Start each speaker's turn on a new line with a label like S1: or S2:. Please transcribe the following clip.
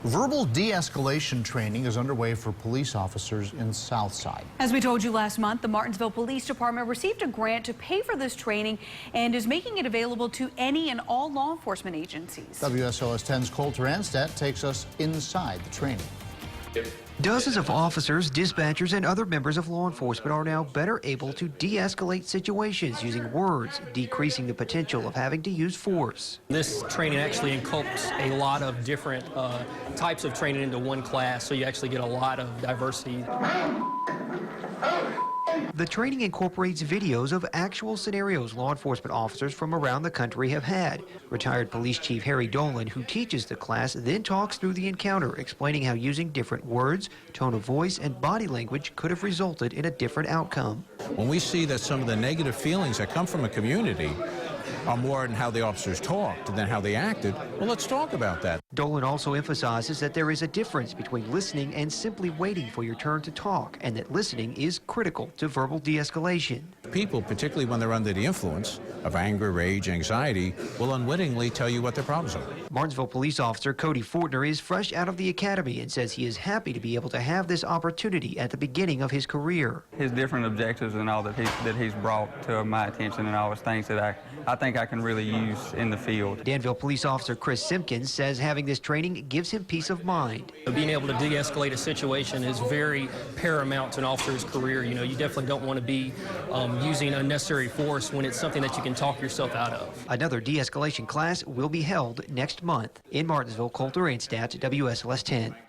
S1: Verbal de-escalation training is underway for police officers in Southside.
S2: As we told you last month, the Martinsville Police Department received a grant to pay for this training and is making it available to any and all law enforcement agencies.
S1: WSLS 10's Coulter Anstead takes us inside the training.
S3: Dozens of officers, dispatchers, and other members of law enforcement are now better able to de-escalate situations using words, decreasing the potential of having to use force.
S4: This training actually inculcates a lot of different types of training into one class, so you actually get a lot of diversity.
S3: The training incorporates videos of actual scenarios law enforcement officers from around the country have had. Retired Police Chief Harry Dolan, who teaches the class, then talks through the encounter, explaining how using different words, tone of voice, and body language could have resulted in a different outcome.
S5: When we see that some of the negative feelings that come from a community are more in how the officers talked than how they acted, well, let's talk about that.
S3: Dolan also emphasizes that there is a difference between listening and simply waiting for your turn to talk, and that listening is critical to verbal de-escalation.
S5: People, particularly when they're under the influence of anger, rage, anxiety, will unwittingly tell you what their problems are.
S3: Martinsville police officer Cody Fortner is fresh out of the academy and says he is happy to be able to have this opportunity at the beginning of his career.
S6: His different objectives and all that he's brought to my attention and all those things that I think I can really use in the field.
S3: Danville police officer Chris Simpkins says having this training gives him peace of mind.
S4: Being able to de-escalate a situation is very paramount to an officer's career. You know, you definitely don't want to be using unnecessary force when it's something that you can talk yourself out of.
S3: Another de-escalation class will be held next month. In Martinsville, Coulter Anstead, WSLS 10.